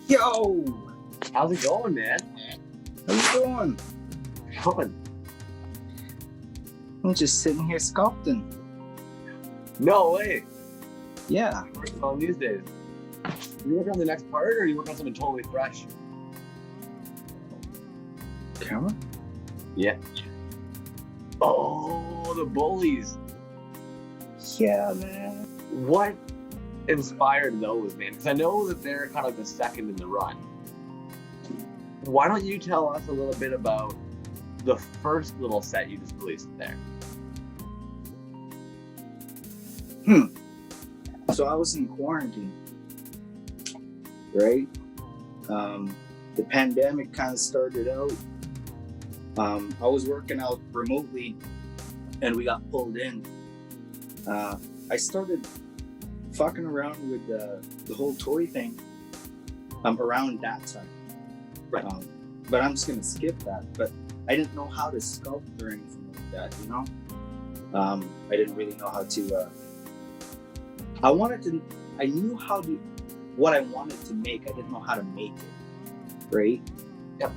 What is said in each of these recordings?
Yo! How's it going, man? How's it going? Good. I'm just sitting here sculpting. No way. Yeah. What are you working on these days? You working on the next part, or are you working on something totally fresh? Camera? Yeah. Oh, the bullies. Yeah, man. What inspired those, man? Because I know that they're kind of the second in the run. Why don't you tell us a little bit about the first little set you just released there? So I was in quarantine, right? The pandemic kind of started out. I was working out remotely and we got pulled in. I started fucking around with the whole toy thing around that time. Right. But I'm just gonna skip that. But I didn't know how to sculpt or anything like that, you know? I didn't really know how to I knew what I wanted to make. I didn't know how to make it, right? Yep.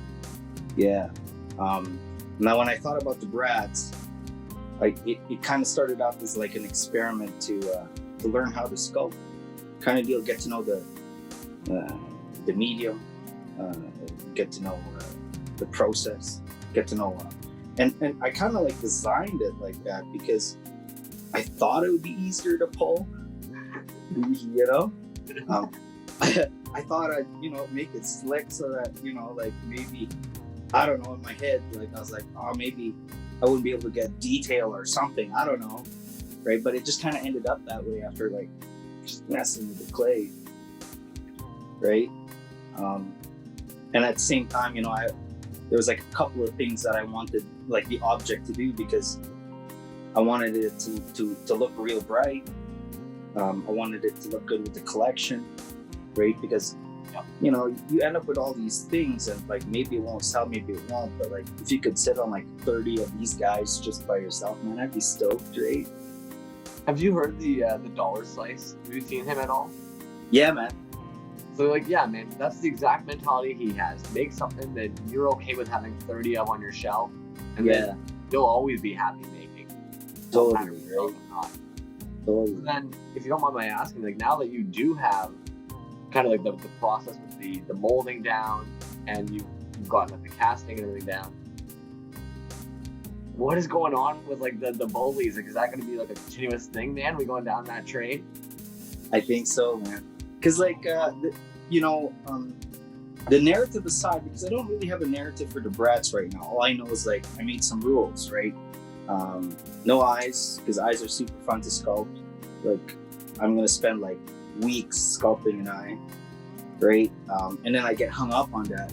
Yeah. Now when I thought about the Brads, like it kind of started off as like an experiment to learn how to sculpt, kind of deal, get to know the medium, get to know the process, get to know, and I kind of like designed it like that because I thought it would be easier to pull, you know. I thought I'd, make it slick so that, like maybe, I don't know, in my head, like I was like, oh, maybe I wouldn't be able to get detail or something. I don't know, right? But it just kind of ended up that way after like just messing with the clay, right? And at the same time, there was like a couple of things that I wanted like the object to do because I wanted it to look real bright. I wanted it to look good with the collection, right? Because you end up with all these things and like maybe it won't sell, maybe it won't, but like if you could sit on like 30 of these guys just by yourself, man, I'd be stoked, right? Have you heard the Dollar Slice? Have you seen him at all? Yeah, man. So like, yeah, man, that's the exact mentality he has. Make something that you're okay with having 30 of on your shelf, and then you'll always be happy making. Totally, right? Totally. So then, if you don't mind my asking, like now that you do have kind of like the process with the molding down, and you've gotten like the casting and everything down, what is going on with like the bullies? Like, is that going to be like a continuous thing, man? We going down that train? I think so, man. Because like the narrative aside, because I don't really have a narrative for the Brats right now. All I know is like I made some rules, right? No eyes, because eyes are super fun to sculpt. Like I'm gonna spend like weeks sculpting an eye, right? And then I get hung up on that.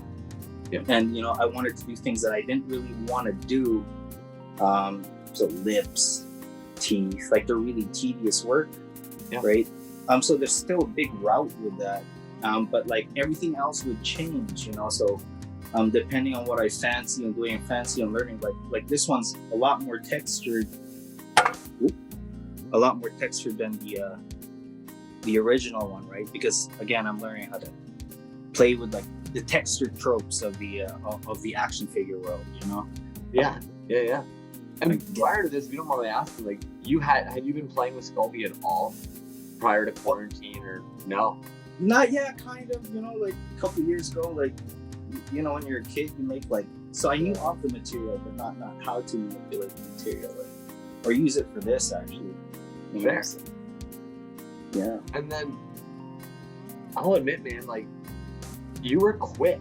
Yeah. And I wanted to do things that I didn't really want to do. So lips, teeth, like they're really tedious work, right? So there's still a big route with that. But like everything else would change, So depending on what I fancy on doing and fancy on learning, like this one's a lot more textured. A lot more textured than the original one, right? Because again, I'm learning how to play with like the textured tropes of the action figure world, Yeah. And prior to this, if you don't mind me asking, like had you been playing with Sculpey at all prior to quarantine, or no? Not yet, kind of, like a couple years ago, like, when you're a kid, you make like, so I knew of the material, but not how to manipulate the material, or use it for this, actually. Fair. Yeah. And then, I'll admit, man, like, you were quick.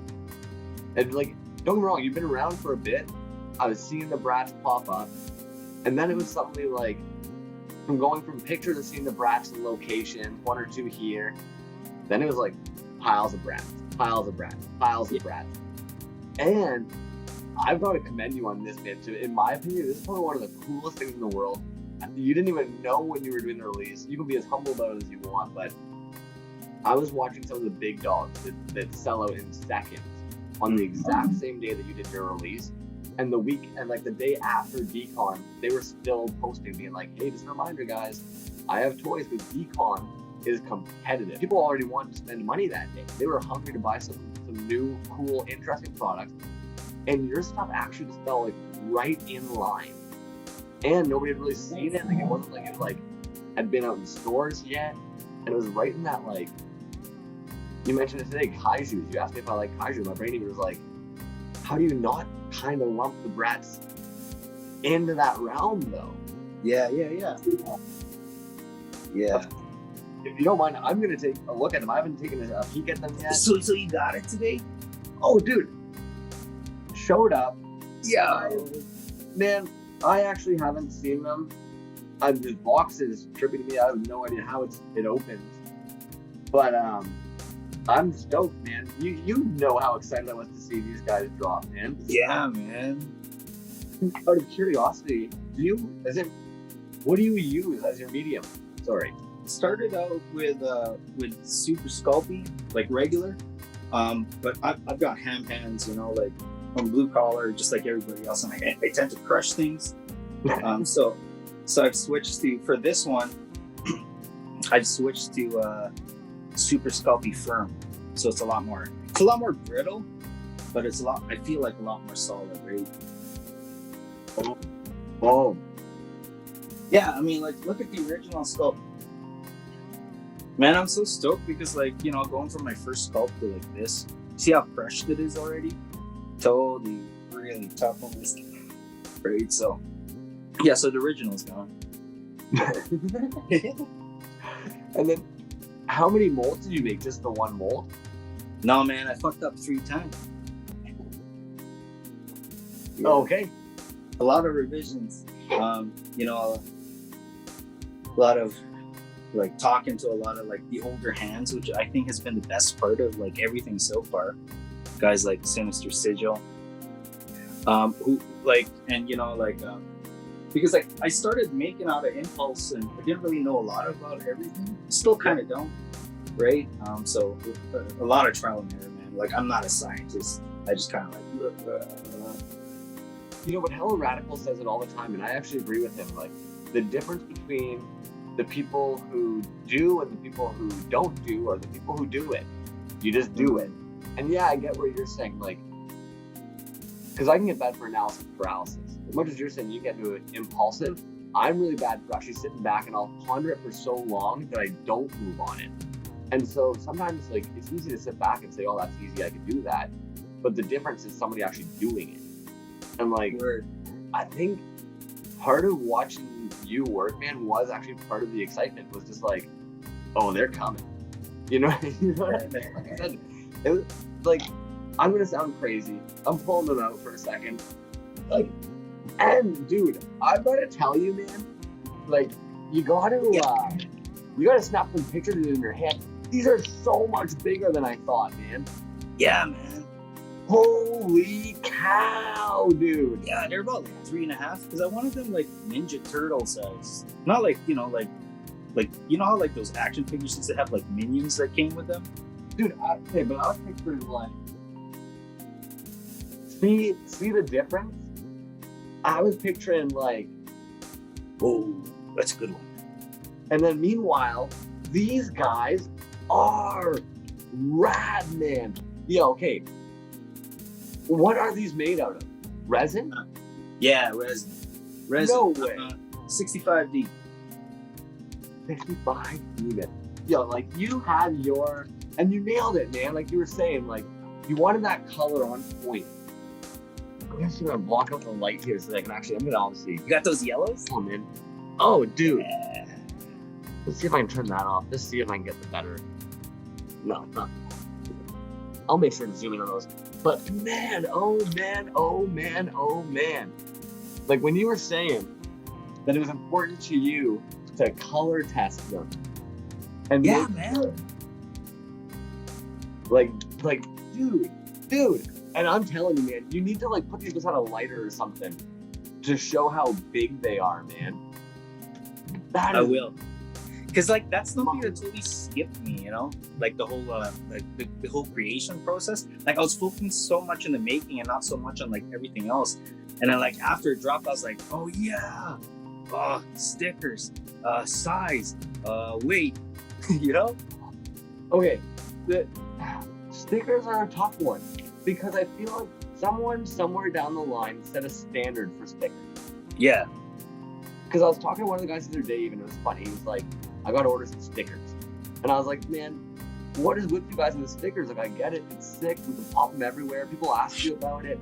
And like, don't get me wrong, you've been around for a bit. I was seeing the Brats pop up. And then it was something like, from going from pictures to seeing the Brats in locations, one or two here. Then it was like piles of Brats. And I've got to commend you on this, man. In my opinion, this is probably one of the coolest things in the world. You didn't even know when you were doing the release. You can be as humble about it as you want, but I was watching some of the big dogs that sell out in seconds on the exact same day that you did your release. And the week, and like the day after Decon, they were still posting, being like, hey, just a reminder, guys, I have toys with Decon is competitive. People already wanted to spend money that day. They were hungry to buy some new, cool, interesting products. And your stuff actually just felt like right in line. And nobody had really seen it. Like it wasn't like it like had been out in stores yet. And it was right in that like, you mentioned it today, kaijus. You asked me if I like kaiju. My brain even was like, how do you not kind of lump the Bratz into that realm though? Yeah. If you don't mind, I'm gonna take a look at them. I haven't taken a peek at them yet. So you got it today? Oh, dude, showed up. Yeah. Man, I actually haven't seen them. This box is tripping to me. I have no idea how it opens. But I'm stoked, man. You know how excited I was to see these guys drop, man. Yeah, man. Out of curiosity, what do you use as your medium? Sorry. Started out with super sculpey, like regular. But I've got ham hands, you know, like I'm blue collar, just like everybody else, and I tend to crush things. So I've switched to, for this one, I've switched to super sculpey firm. So it's a lot more brittle, but I feel like a lot more solid, right? Oh. Yeah, I mean, like, look at the original sculpt. Man, I'm so stoked because, like, you know, going from my first sculpt to like this, see how crushed it is already? Totally, really tough on this, right? So, yeah, so the original's gone. And then, how many molds did you make? Just the one mold? No, man, I fucked up 3 times. Yeah. Oh, okay. A lot of revisions. You know, a lot of like talking to a lot of like the older hands, which I think has been the best part of like everything so far. Guys like Sinister Sigil, who like, and you know, like, because like I started making out of impulse and I didn't really know a lot about everything. Still kind of don't, right? So a lot of trial and error, man. Like I'm not a scientist. I just kind of like. You know, but Hello Radical says it all the time, and I actually agree with him. Like the difference between the people who do and the people who don't do are the people who do it. You just do it. And yeah, I get what you're saying, like, because I can get bad for analysis paralysis. As much as you're saying you get to impulsive, I'm really bad for actually sitting back and I'll ponder it for so long that I don't move on it. And so sometimes, like, it's easy to sit back and say, oh, that's easy, I can do that. But the difference is somebody actually doing it. And like, I think part of watching you work, man, was actually part of the excitement. Was just like, oh, they're coming. You know what I mean? Like I said, it was like, I'm gonna sound crazy. I'm pulling them out for a second. Like, and dude, I gotta tell you, man, like, you gotta snap some pictures in your head. These are so much bigger than I thought, man. Yeah, man. Holy cow, dude. Yeah, they're about like 3.5 because I wanted them like Ninja Turtle size. Not like, you know, like you know how like those action figures used to have like minions that came with them? Dude, but I was picturing like, see the difference? I was picturing like, oh, that's a good one. And then meanwhile, these guys are rad, man. Yeah, okay. What are these made out of? Resin? Yeah, resin. No way. 65D. 65D, man. Yo, like, you had your, and you nailed it, man. Like you were saying, like, you wanted that color on point. I guess you're gonna block out the light here so that I can actually, I'm gonna obviously. You got those yellows? Oh, man. Oh, dude. Yeah. Let's see if I can turn that off. Let's see if I can get the better. No, not. I'll make sure to zoom in on those. But man, oh man, oh man, oh man. Like when you were saying that it was important to you to color test them. And yeah, man. Like, dude. And I'm telling you, man, you need to like put these on a lighter or something to show how big they are, man. I will. Because like that's something that totally skipped me, you know, like the whole the whole creation process. Like I was focusing so much on the making and not so much on like everything else. And then like after it dropped, I was like, oh yeah, stickers, size, weight, You know? Okay, the stickers are a tough one because I feel like someone somewhere down the line set a standard for stickers. Yeah. Because I was talking to one of the guys the other day, even it was funny. He was like, "I got to order some stickers," and I was like, "Man, what is with you guys and the stickers? Like, I get it, it's sick. We can pop them everywhere. People ask you about it,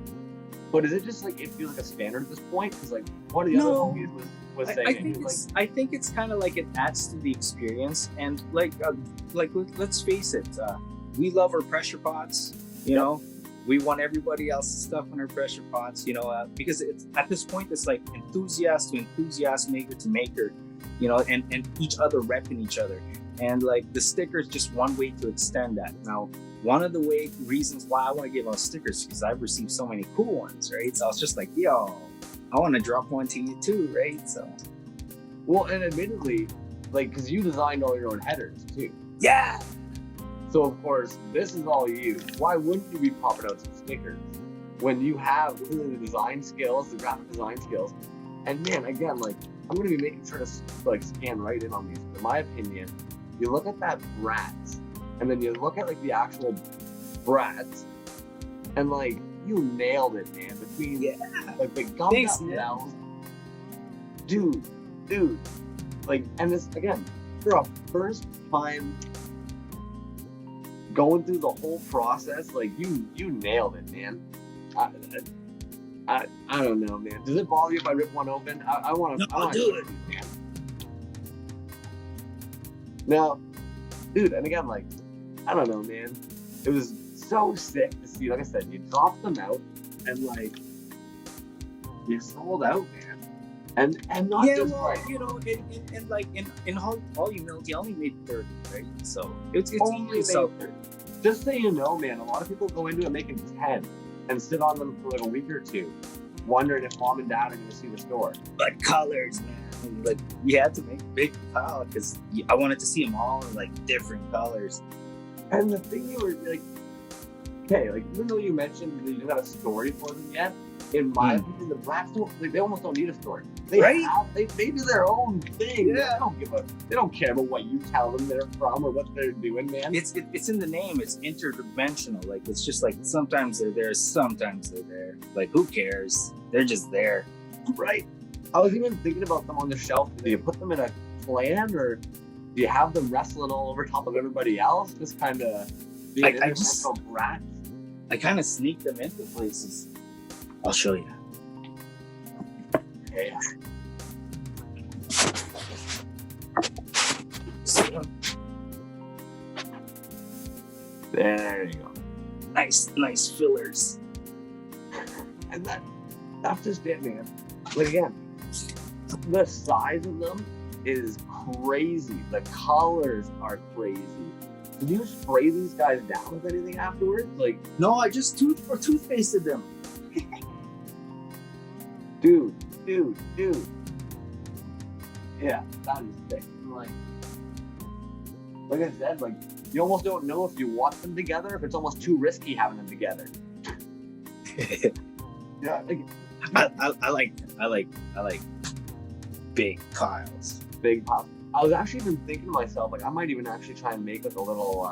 but is it just like it feels like a standard at this point? Because like one of the other homies was saying, I think it's kind of like it adds to the experience, and like let's face it, we love our pressure pots. You know, we want everybody else's stuff on our pressure pots. You know, because it's at this point it's like enthusiast to enthusiast, maker to maker. You know, and each other repping each other, and like the sticker is just one way to extend that. Now, one of the reasons why I want to give out stickers because I've received so many cool ones, right? So I was just like, yo, I want to drop one to you too, right? So, well, and admittedly, like, because you designed all your own headers too. Yeah. So of course, this is all you. Why wouldn't you be popping out some stickers when you have the design skills, the graphic design skills? And man, again, like, I'm gonna be making sure to like scan right in on these. In my opinion, you look at that Bratz, and then you look at like the actual Bratz, and like you nailed it, man. Between like the gummed up mouth, dude, like, and this again for a first time going through the whole process, like you nailed it, man. I don't know, man. Does it bother you if I rip one open? I want to. No, do it, man. Now, dude, and again, like, I don't know, man. It was so sick to see. Like I said, you dropped them out, and like, you sold out, man. And not just like, you know, and like in all humility, I only made 30, right? So it's only easy to made 30. Just so you know, man, a lot of people go into it making 10 and sit on them for like a week or two, wondering if mom and dad are going to see the store. But colors, man. Like, you had to make a big pile because I wanted to see them all in like different colors. And the thing you were like, okay, like even though you mentioned that you didn't have a story for them yet, in my opinion, the Blacks don't, like, they almost don't need a story. They they do their own thing. Yeah. They don't care about what you tell them they're from or what they're doing, man. It's in the name. It's interdimensional. Like, it's just like sometimes they're there, sometimes they're there. Like, who cares? They're just there. Right. I was even thinking about them on the shelf. Do you put them in a clan or do you have them wrestling all over top of everybody else? Just kind of being an international brat. I kind of sneak them into places. I'll show you. Okay. There you go. Nice fillers. And that's just it, man. But again, the size of them is crazy. The colors are crazy. Did you spray these guys down with anything afterwards? Like, no, I just toothpasted them. Dude. Yeah, that is sick. Like I said, like, you almost don't know if you want them together, if it's almost too risky having them together. Yeah, like, I like big piles. Big piles. I was actually even thinking to myself, like, I might even actually try and make like a little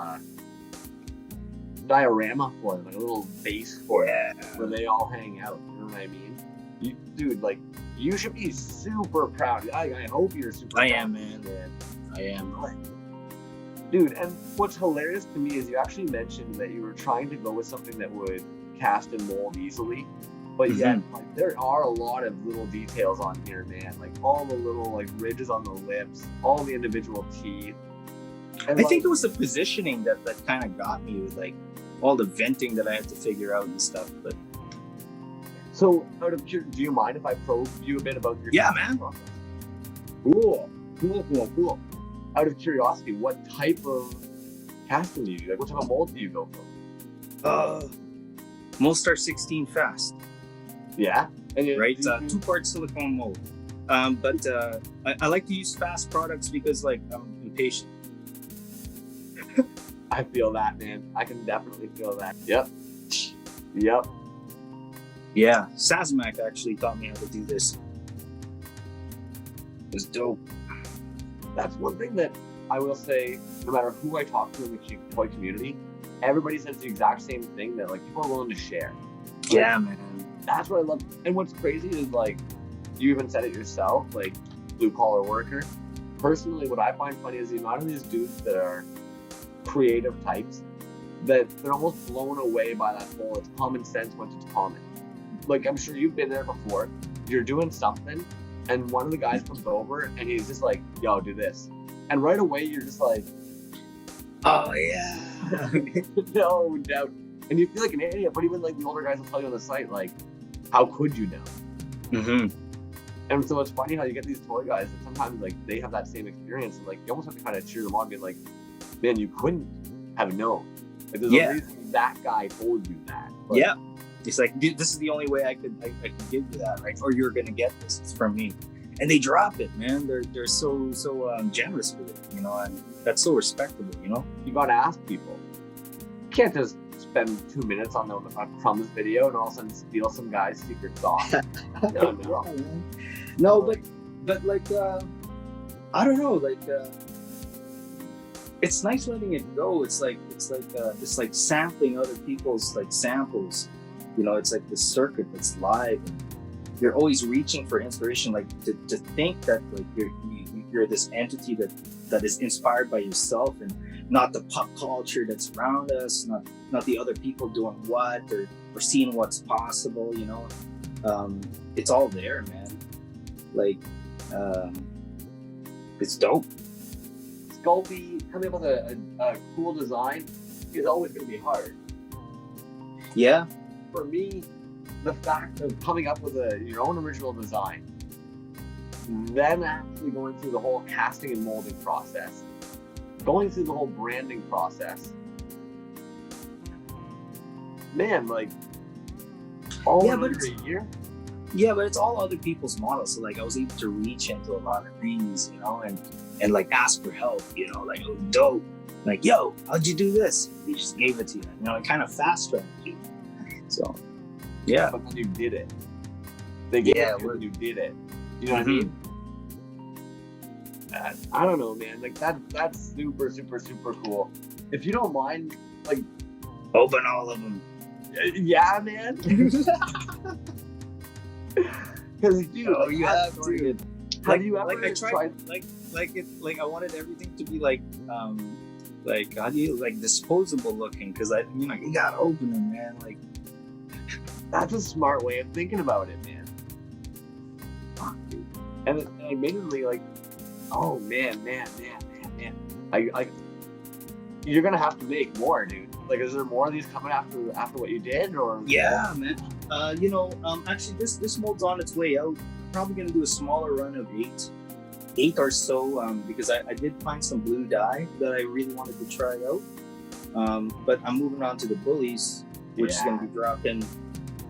diorama for them, like a little base for them, where they all hang out. You know what I mean? Dude, like, you should be super proud. I hope you're super proud. I am, man. I am. Dude, and what's hilarious to me is you actually mentioned that you were trying to go with something that would cast and mold easily. But yet, like, there are a lot of little details on here, man. Like, all the little, like, ridges on the lips, all the individual teeth. And, I think it was the positioning that kind of got me with, like, all the venting that I had to figure out and stuff. But so, do you mind if I probe you a bit about your process? Cool. Out of curiosity, what type of casting do you do? Like, what type of mold do you go for? Moldstar 16 fast. Yeah. And right? 2-part silicone mold. But I like to use fast products because, like, I'm impatient. I feel that, man. I can definitely feel that. Yep. Yeah, Sazmac actually taught me how to do this. It was dope. That's one thing that I will say, no matter who I talk to in the toy community, everybody says the exact same thing, that like people are willing to share. Yeah, man. That's what I love. And what's crazy is like, you even said it yourself, like blue collar worker. Personally, what I find funny is the amount of these dudes that are creative types that they're almost blown away by that whole it's common sense once it's common. Like, I'm sure you've been there before. You're doing something and one of the guys comes over and he's just like, yo, do this. And right away you're just like, oh yeah. no doubt. And you feel like an idiot, but even like the older guys will tell you on the site, like, how could you know? Mm-hmm. And so it's funny how you get these toy guys that sometimes like they have that same experience and like you almost have to kind of cheer them on, being like, man, you couldn't have known. Like there's a reason that guy told you that. But, yeah. It's like, this is the only way I could give you that, right? Or you're gonna get this. It's from me. And they drop it, man. They're so generous with it, you know, and that's so respectable, you know. You gotta ask people. You can't just spend 2 minutes on the Crumbs video and all of a sudden steal some guy's secret sauce. No, but like I don't know, like it's nice letting it go. It's like sampling other people's like samples. You know, it's like the circuit that's live. You're always reaching for inspiration, like to think that like you're this entity that is inspired by yourself and not the pop culture that's around us, not the other people doing what or seeing what's possible, you know. It's all there, man. Like it's dope. Sculpey coming up with a cool design is always going to be hard. Yeah. For me, the fact of coming up with your own original design, then actually going through the whole casting and molding process, going through the whole branding process, man, like all under a year. Yeah, but it's all other people's models. So like I was able to reach into a lot of things, you know, and like ask for help, you know, like, oh, dope. Like, yo, how'd you do this? They just gave it to you. You know, it kind of fast tracked you. So, yeah. But then you did it. They gave it to you and you did it. You know what I mean? I don't know, man. Like that's super, super, super cool. If you don't mind, like, open all of them. Yeah, man. Because dude, you have to. Have you ever I tried like I wanted everything to be like how do you like disposable looking, because you gotta open them, man. Like that's a smart way of thinking about it, man. And admittedly, like, oh man, I you're gonna have to make more, dude. Like, is there more of these coming after what you did, or? Yeah, man. Actually, this mold's on its way out. I'm probably gonna do a smaller run of eight or so, because I did find some blue dye that I really wanted to try out. But I'm moving on to the bullies, which is gonna be dropping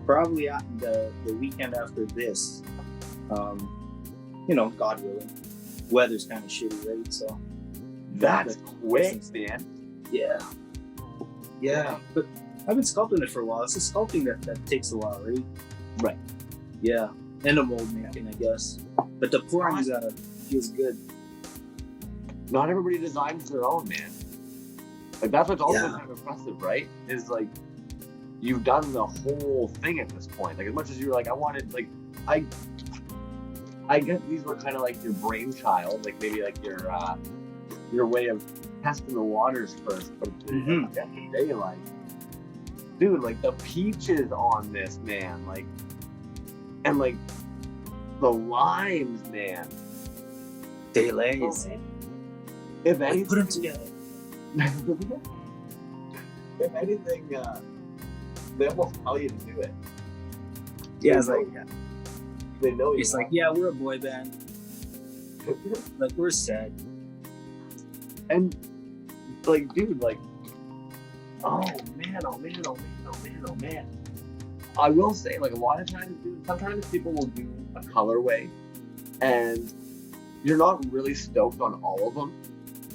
probably at the weekend after this. God willing. Weather's kind of shitty, right? So that's quick, man. Yeah, but I've been sculpting it for a while. It's a sculpting that takes a while, right? Right. Yeah, and the mold making, I guess. But the pouring feels good. Not everybody designs their own, man. Like that's what's also kind of impressive, right? Is like you've done the whole thing at this point. Like as much as you were like, I wanted, like, I guess these were kind of like your brainchild, like maybe like your way of testing the waters first. But at the end of the day, like, dude, like the peaches on this, man, like, and like the limes, man. They lazy. If anything, put them together. If anything, they almost tell you to do it. Yeah, it's like, they know you. It's like, yeah, we're a boy band. Like, we're sad. And like, dude, like, oh man. I will say, like, a lot of times, dude, sometimes people will do a colorway and you're not really stoked on all of them.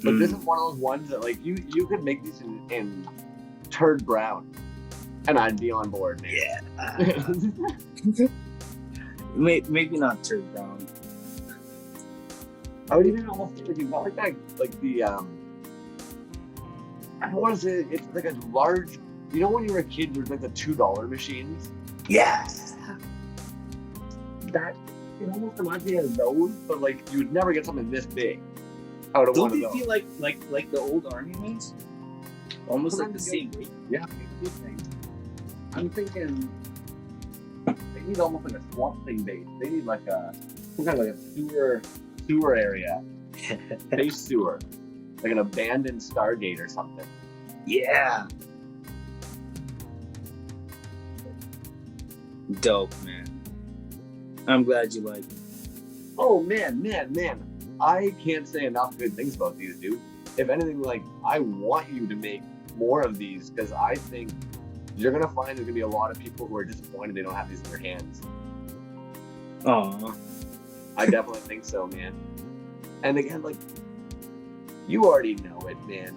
But this is one of those ones that, like, you could make these in turd brown and I'd be on board, man. Yeah. Maybe not turd brown. I would even almost say like you've got like that, like the I don't want to say it's like a large. You know when you were a kid, there's like the $2 machines. Yeah. That it almost reminds me of those, but like you would never get something this big out of Don't one of they those. feel like the old army ones? Almost like the same weight. Yeah, I'm thinking they need almost like a swamp thing base. They need like some kind of like a sewer area, space sewer, like an abandoned Stargate or something. Yeah. Dope, man. I'm glad you like it. Oh man. I can't say enough good things about these, dude. If anything, like, I want you to make more of these because I think you're gonna find there's gonna be a lot of people who are disappointed they don't have these in their hands. Aw. I definitely think so, man. And again, like, you already know it, man.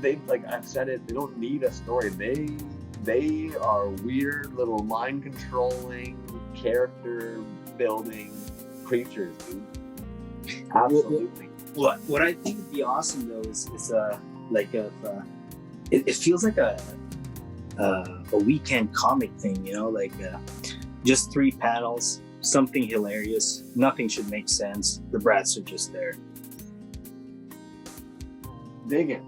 They, like I've said it, they don't need a story. They are weird little mind controlling, character building creatures, dude. Absolutely. What I think would be awesome though is like it feels like a weekend comic thing, you know, like just 3 panels, something hilarious, nothing should make sense. The brats are just there. Dig it.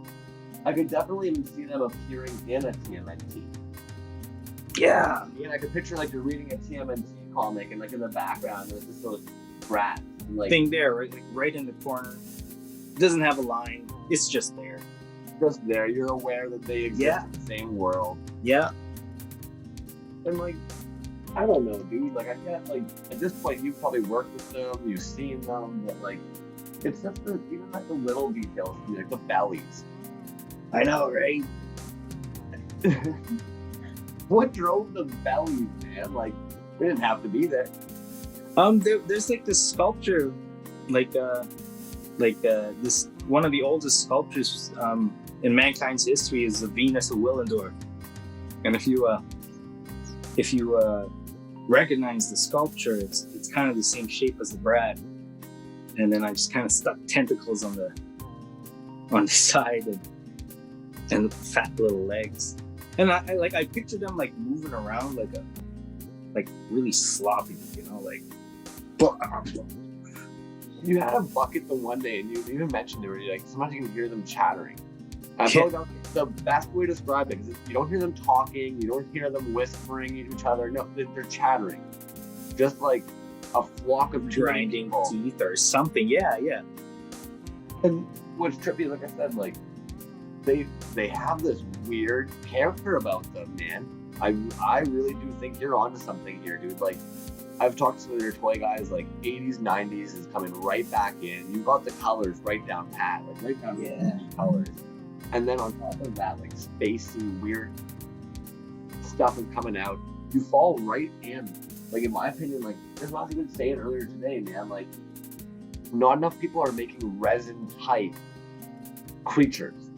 I could definitely even see them appearing in a TMNT. Yeah. And I could picture like you're reading a TMNT comic and like in the background there's just those brats. And, like, Thing there, right? Like right in the corner. Doesn't have a line. It's just there. just there. You're aware that they exist in the same world. Yeah. And like, I don't know, dude. Like, I can't, like, at this point, you've probably worked with them, you've seen them, but like, it's just the, even like the little details, like the bellies. I know, right? What drove the bellies, man? Like, they didn't have to be there. There's like this sculpture, like this one of the oldest sculptures in mankind's history is the Venus of Willendorf, and if you recognize the sculpture, it's kind of the same shape as the brat, and then I just kind of stuck tentacles on the side and fat little legs, and I picture them like moving around like really sloppy, you know, like. You had a bucket the one day, and you even mentioned it where you're like, sometimes you can hear them chattering. I feel like that's the best way to describe it, because you don't hear them talking, you don't hear them whispering to each other. No, they're chattering, just like a flock of grinding teeth or something. Yeah. And what's trippy, like I said, like they have this weird character about them, man. I really do think you're onto something here, dude. Like, I've talked to some of your toy guys, like 80s, 90s is coming right back in. You got the colors right down pat, like right down the colors. And then on top of that, like spacey, weird stuff is coming out. You fall right in. Like, in my opinion, like, there's lots of good saying earlier today, man. Like, not enough people are making resin type creatures.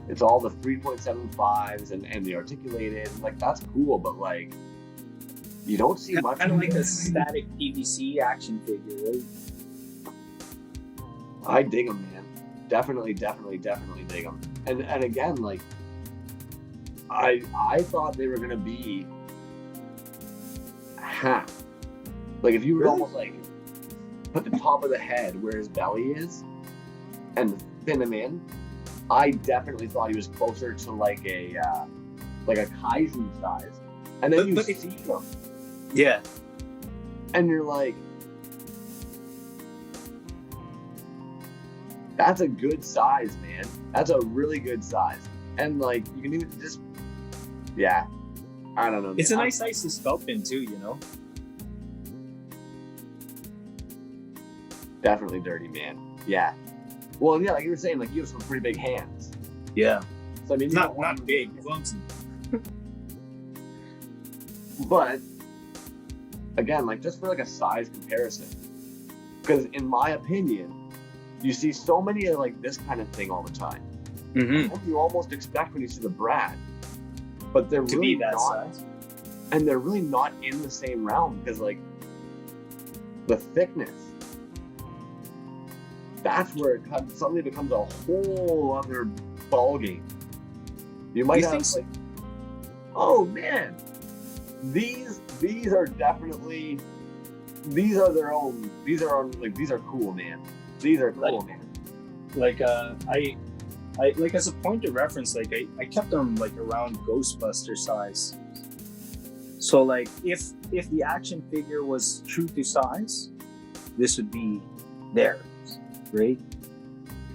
It's all the 3.75s and the articulated. Like, that's cool, but like, you don't see much. Kind of like a static PVC action figure, right? I dig them, man. Definitely dig them. And again, like, I thought they were gonna be half. Like, if you were almost like put the top of the head where his belly is and thin him in, I definitely thought he was closer to like a kaiju size. And then you see him. Yeah. And you're like, that's a good size, man. That's a really good size. And like, you can even just, yeah, I don't know. Man. It's a nice size to sculpt in too, you know? Definitely dirty, man. Yeah. Well, yeah, like you were saying, like, you have some pretty big hands. Yeah. So I mean, not big, clumsy. But again, like, just for like a size comparison, because in my opinion, you see so many of like this kind of thing all the time. Mm-hmm. You almost expect when you see the brat, but they're to really be that not, size, and they're really not in the same realm, because like the thickness that's where it suddenly becomes a whole other ball game. You might You have think so? like, oh man, these are definitely, these are their own. These are like, these are cool, man. These are cool, man. Like I like, as a point of reference, like I kept them like around Ghostbuster size. So like if the action figure was true to size, this would be theirs, right?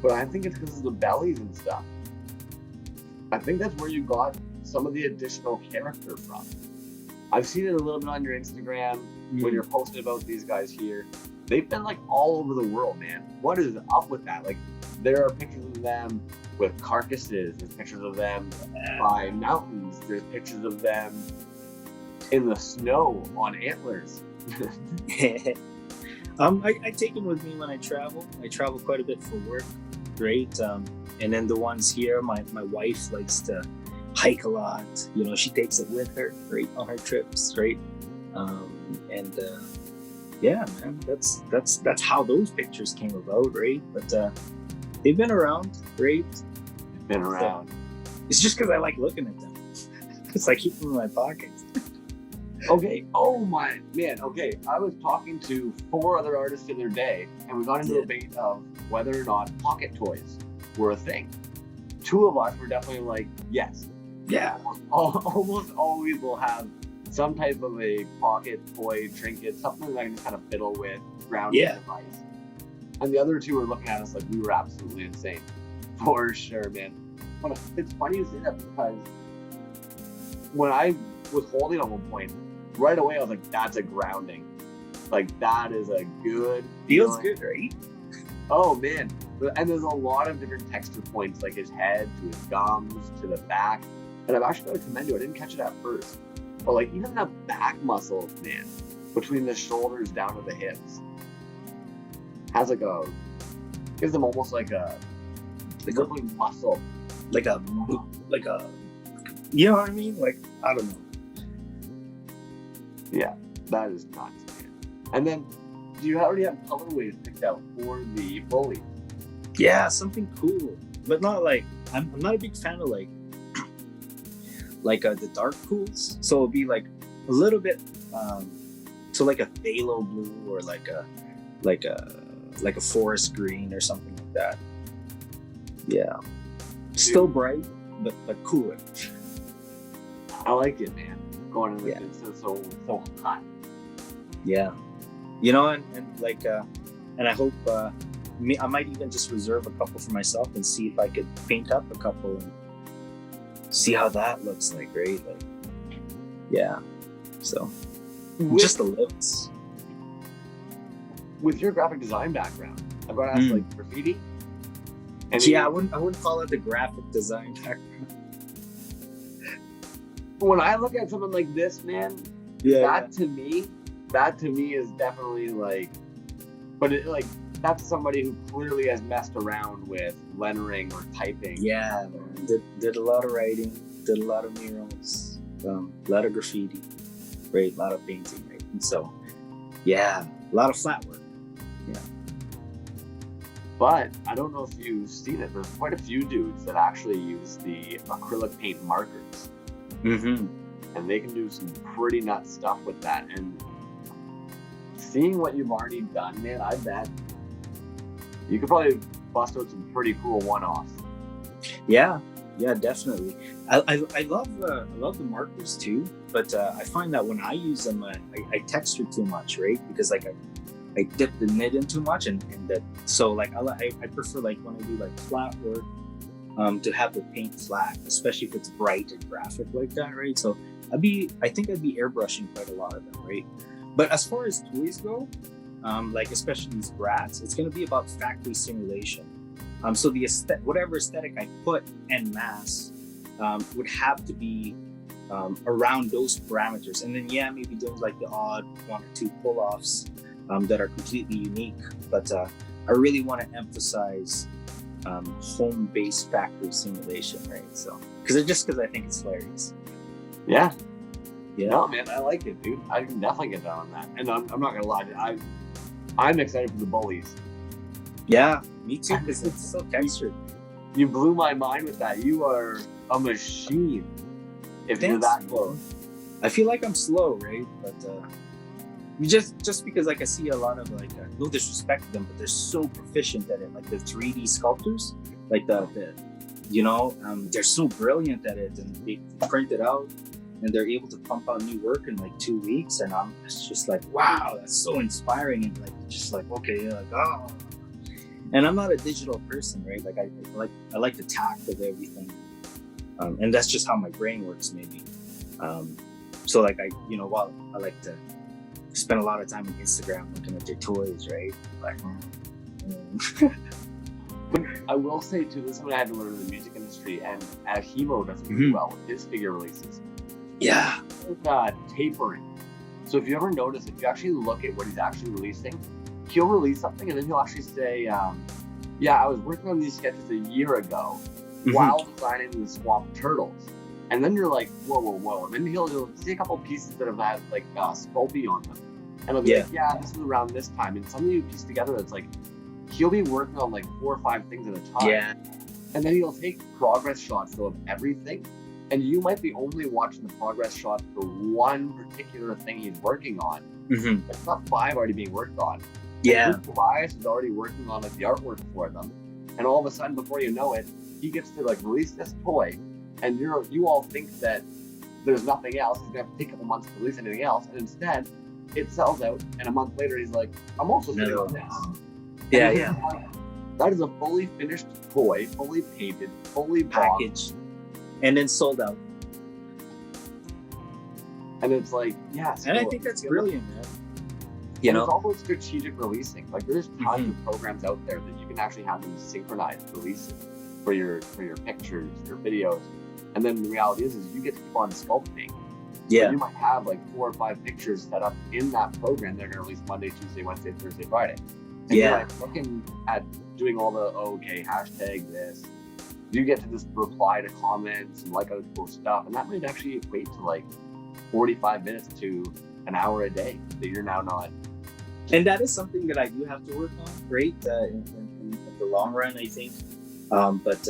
But I think it's because of the bellies and stuff. I think that's where you got some of the additional character from. I've seen it a little bit on your Instagram when you're posting about these guys here. They've been like all over the world, man. What is up with that? Like, there are pictures of them with carcasses. There's pictures of them by mountains. There's pictures of them in the snow on antlers. I take them with me when I travel. I travel quite a bit for work, right? And then the ones here, my wife likes to hike a lot. You know, she takes it with her, right, on her trips, right? Yeah, man, that's how those pictures came about, right? But they've been around, right? They've been around. It's just because I like looking at them. It's like keep them in my pockets. Okay. Oh my man. Okay. I was talking to 4 other artists the other day, and we got into a debate of whether or not pocket toys were a thing. 2 of us were definitely like, yes. Yeah. Almost always will have some type of a pocket toy trinket, something that I can just kind of fiddle with, grounding device. And the other 2 were looking at us like we were absolutely insane. For sure, man. But it's funny you say that, because when I was holding at one point, right away I was like, that's a grounding. Like, that is a good feels feeling. Good, right? Oh man. And there's a lot of different texture points, like his head to his gums to the back. And I've actually got to commend you, I didn't catch it at first, but like even the back muscles, man, between the shoulders down to the hips, has like a, gives them almost like a muscle, like a, you know what I mean? Like, I don't know. Yeah, that is nuts, man. And then, do you already have colorways picked out for the bully? Yeah, something cool, but not like, I'm not a big fan of like the dark cools. So it'll be like a little bit, so like a phthalo blue, or like a forest green or something like that. Yeah, still bright, but cooler. I like it, man. Going in the it's so hot. Yeah, you know, and like and I hope I might even just reserve a couple for myself and see if I could paint up a couple and see how that looks like, right? Like, yeah. So just the lips. With your graphic design background, I've got to ask, like, graffiti. I wouldn't call it the graphic design background. When I look at something like this, man, that to me is definitely like, but it, like, that's somebody who clearly has messed around with lettering or typing. Yeah, man. Did a lot of writing, did a lot of murals, a lot of graffiti, right? A lot of painting, right? And so, yeah, a lot of flat work. Yeah. But I don't know if you've seen it. There's quite a few dudes that actually use the acrylic paint markers. Mm-hmm. And they can do some pretty nuts stuff with that. And seeing what you've already done, man, I bet you could probably bust out some pretty cool one-offs. Yeah, definitely. I love the markers too, but I find that when I use them, I texture too much, right? Because like I dip the nib in too much, and that, so like I prefer, like, when I do like flat work, to have the paint flat, especially if it's bright and graphic like that, right? So I think I'd be airbrushing quite a lot of them, right? But as far as toys go, like especially these brats, it's going to be about factory simulation. So the whatever aesthetic I put en masse would have to be around those parameters, and then maybe doing like the odd 1 or 2 pull-offs that are completely unique. But I really want to emphasize home-based factory simulation, right? So because I think it's hilarious. Yeah. No, man, I like it, dude. I can definitely get down on that. And I'm not gonna lie, I'm excited for the bullies. Yeah, me too, because it's so textured. You blew my mind with that. You are a machine. If you're Thanks, that bro. close. I feel like I'm slow, right? But just because like I see a lot of like no disrespect to them, but they're so proficient at it. Like the 3D sculptors, like the they're so brilliant at it, and they print it out, and they're able to pump out new work in like 2 weeks, and it's just like, wow, that's so inspiring, and like just like, okay, like, oh. And I'm not a digital person, right? Like I like the tact of everything, and that's just how my brain works, maybe. So like while I like to spend a lot of time on Instagram looking at their toys, right? Like, I will say too, this is something I had to learn in the music industry, and Hemo does really well with his figure releases. yeah, Tapering. So if you ever notice, if you actually look at what he's actually releasing, he'll release something and then he'll actually say, I was working on these sketches a year ago while designing the Swamp Turtles. And then you're like, whoa. And then he'll see a couple pieces that have had like Sculpey on them. And he'll be like, this was around this time. And something you piece together, it's like, he'll be working on like 4 or 5 things at a time. Yeah. And then he'll take progress shots though of everything. And you might be only watching the progress shots for one particular thing he's working on. It's not 5 already being worked on. Yeah. And Tobias is already working on like the artwork for them. And all of a sudden, before you know it, he gets to like release this toy. And you all think that there's nothing else. He's gonna have to take a couple months to release anything else. And instead, it sells out. And a month later, he's like, I'm also sitting on this. Yeah. That is a fully finished toy, fully painted, fully packaged, and then sold out. And it's like, and I think that's brilliant, man. It's also strategic releasing. Like there's tons of programs out there that you can actually have them synchronized releases for your pictures, your videos. And then the reality is you get to keep on sculpting. Yeah. So you might have like 4 or 5 pictures set up in that program. They're going to release Monday, Tuesday, Wednesday, Thursday, Friday. And you're like looking at doing all the, hashtag this. You get to just reply to comments and like other people's stuff. And that might actually equate to like 45 minutes to an hour a day that you're now not. And that is something that I do have to work on, right? In the long run, I think. But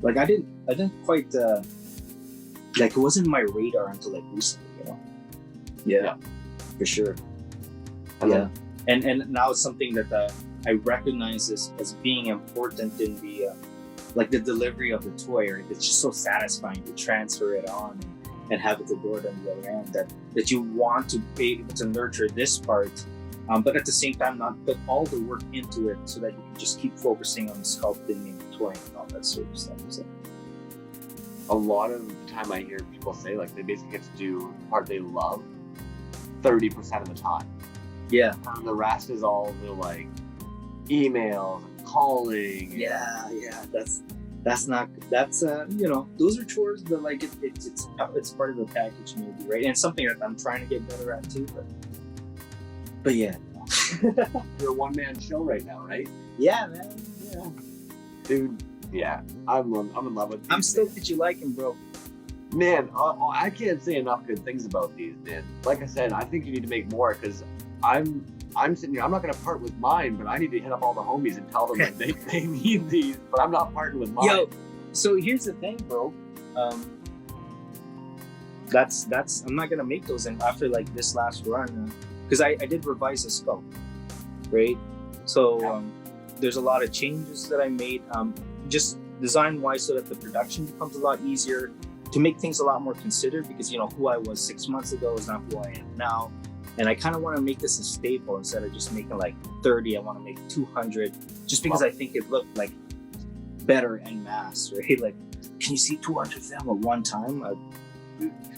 like I didn't quite like it wasn't my radar until like recently, Yeah, for sure. And now it's something that I recognize as being important in the like the delivery of the toy. Right? It's just so satisfying to transfer it on and have it adored on the other end. That you want to be able to nurture this part, but at the same time not put all the work into it, so that you can just keep focusing on sculpting and toying and all that sort of stuff. So. A lot of the time I hear people say like they basically get to do the part they love 30% of the time. Yeah. And the rest is all the like emails and calling. Yeah. That's not those are chores, but like it's part of the package maybe, right? And something that I'm trying to get better at too, but yeah. You're a one-man show right now, right? Yeah, man. Yeah. Dude, yeah. I'm in love with these. I'm stoked that you like him, bro. Man, I can't say enough good things about these, man. Like I said, I think you need to make more because I'm sitting here. I'm not going to part with mine, but I need to hit up all the homies and tell them that they need these, but I'm not parting with mine. Yo, so here's the thing, bro. That's I'm not going to make those after like this last run because I did revise the scope, right? So there's a lot of changes that I made, just design-wise, so that the production becomes a lot easier, to make things a lot more considered, because who I was 6 months ago is not who I am now. And I kind of want to make this a staple. Instead of just making like 30, I want to make 200, just because I think it looked like better en masse, right? Like, can you see 200 film at one time?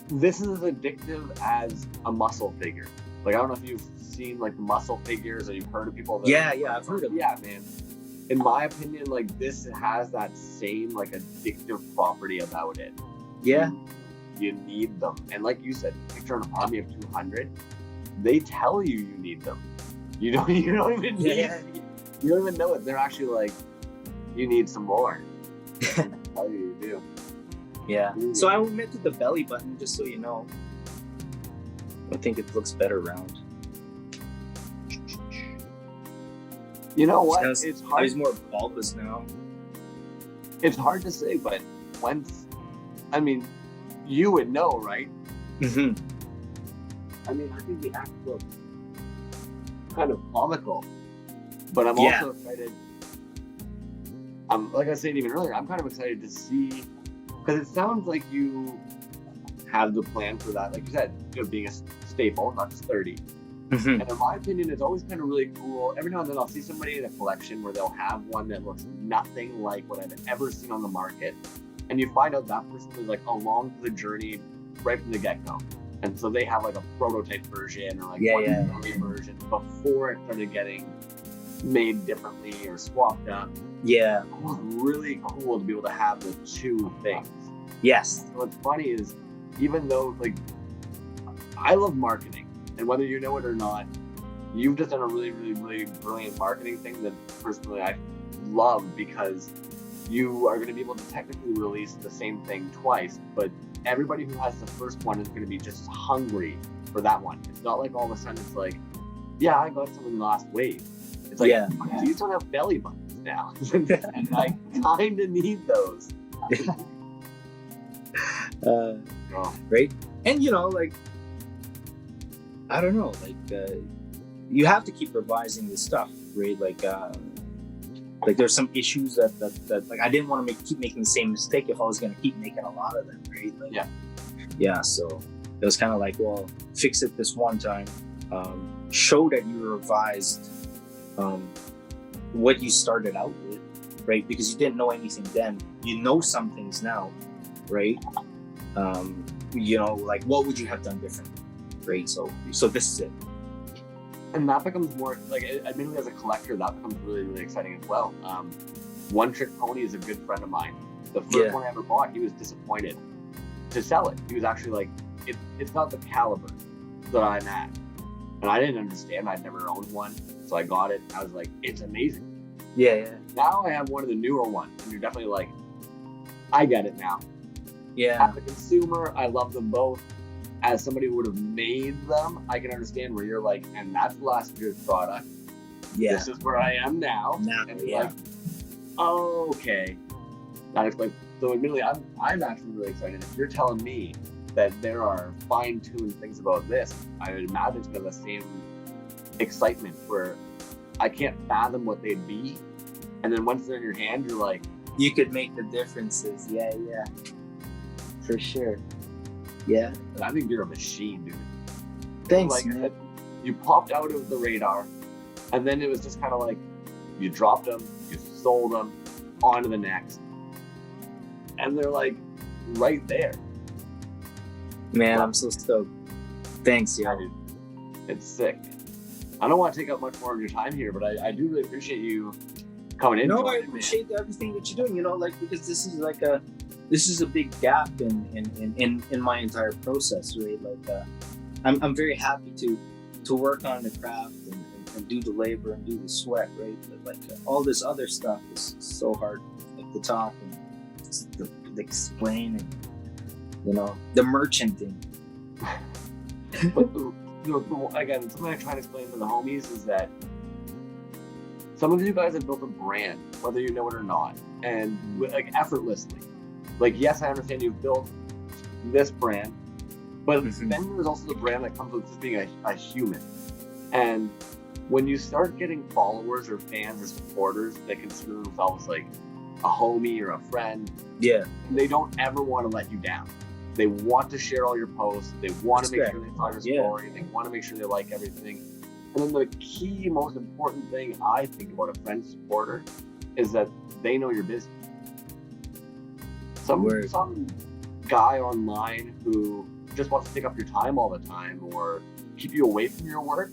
This is as addictive as a muscle figure. Like, I don't know if you've seen like the muscle figures or you've heard of people that I've heard of them. Yeah, man. In my opinion, like this has that same like addictive property about it. Yeah. You need them. And like you said, picture an army of 200. They tell you need them. You don't even need you don't even know it. They're actually like, you need some more. Tell you do. Yeah. So I omitted the belly button, just so you know. I think it looks better round. You know what? Sounds- It's He's hard. more bulbous now. It's hard to say, but I mean, you would know, right? Mm-hmm. I mean, I think the act looks kind of comical, but I'm Yeah. also excited. Like I said even earlier, I'm kind of excited to see, because it sounds like you have the plan for that. Like you said, being a staple, not just 30. Mm-hmm. And in my opinion, it's always kind of really cool. Every now and then I'll see somebody in a collection where they'll have one that looks nothing like what I've ever seen on the market. And you find out that person was like along for the journey right from the get-go. And so they have like a prototype version or like one early version before it started getting made differently or swapped up. Yeah. It was really cool to be able to have the two things. Yes. So what's funny is, even though like I love marketing, and whether you know it or not, you've just done a really, really, really brilliant marketing thing that personally I love, because you are going to be able to technically release the same thing twice, but everybody who has the first one is going to be just hungry for that one. It's not like all of a sudden it's like, yeah, I got some in the last wave. It's like, these don't have belly buttons now. And I kind of need those. Right? And like, I don't know, like you have to keep revising this stuff, right? Like there's some issues that like I didn't want to keep making the same mistake if I was going to keep making a lot of them, right? Like, yeah. So it was kind of like, well, fix it this one time, show that you revised what you started out with, right? Because you didn't know anything then. You know some things now, right? Like what would you have done differently? Right, so this is it, and that becomes more like, admittedly, as a collector, that becomes really, really exciting as well. One Trick Pony is a good friend of mine. The first one I ever bought, he was disappointed to sell it. He was actually like, it's not the caliber that I'm at, and I didn't understand. I'd never owned one, so I got it. I was like, it's amazing. Yeah. Now I have one of the newer ones, and you're definitely like, I get it now. Yeah. As a consumer, I love them both. As somebody who would have made them, I can understand where you're like, and that's last year's product. Yeah. This is where I am now. And you're like, oh, okay. That explains. So admittedly, I'm actually really excited. If you're telling me that there are fine-tuned things about this, I would imagine it's gonna have the same excitement where I can't fathom what they'd be. And then once they're in your hand, you're like, you could make the differences. Yeah. For sure. Yeah. I think you're a machine, dude. Thanks, like, man. You popped out of the radar, and then it was just kind of like, you dropped them, you sold them, on to the next. And they're like, right there. Man, I'm so stoked. Thanks, yo. Dude, it's sick. I don't want to take up much more of your time here, but I do really appreciate you coming in. No, I appreciate everything that you're doing, like, because this is a big gap in my entire process, right? Like, I'm very happy to work on the craft and do the labor and do the sweat, right? But like all this other stuff is so hard, like the talk and the explain and the merchanting. But again, something I try to explain to the homies is that some of you guys have built a brand, whether you know it or not, and like effortlessly. Like, yes, I understand you've built this brand, but then there's also the brand that comes with just being a human. And when you start getting followers or fans or supporters that consider themselves like a homie or a friend, they don't ever want to let you down. They want to share all your posts. They want to make sure they saw your story. They want to make sure they like everything. And then the key, most important thing I think about a friend supporter is that they know you're busy. Some guy online who just wants to take up your time all the time or keep you away from your work,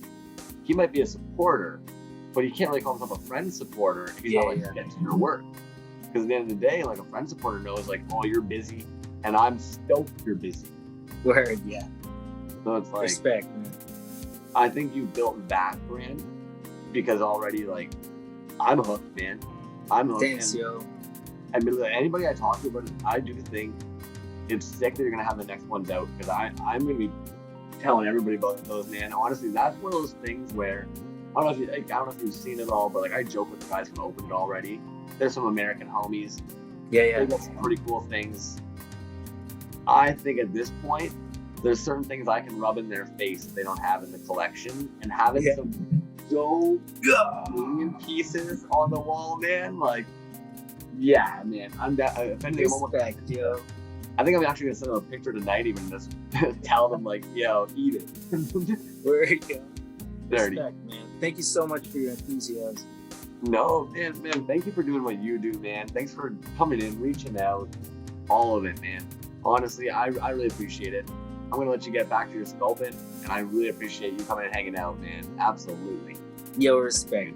he might be a supporter, but he can't really call himself a friend supporter if he's not like getting to your work. Because at the end of the day, like, a friend supporter knows like, oh, you're busy, and I'm stoked you're busy. Word, yeah. So it's like, respect, man. I think you built that brand because already, like, I'm hooked, man. I'm hooked. Thanks, yo. I mean, anybody I talk to about it, I do think it's sick that you're gonna have the next ones out, because I'm gonna be telling everybody about those, man. Honestly, that's one of those things where I don't know if you've seen it all, but like I joke with the guys who opened it already. There's some American homies. Yeah. They got some pretty cool things. I think at this point, there's certain things I can rub in their face that they don't have in the collection, and having some dope alien pieces on the wall, man. Like, yeah, man. If anything, I'm almost. Yo. I think I'm actually gonna send them a picture tonight, even just tell them like, yo, eat it. Where you go? Dirty. Respect, man. Thank you so much for your enthusiasm. No, man, thank you for doing what you do, man. Thanks for coming in, reaching out, all of it, man. Honestly, I really appreciate it. I'm gonna let you get back to your sculpting, and I really appreciate you coming and hanging out, man. Absolutely. Yo, respect.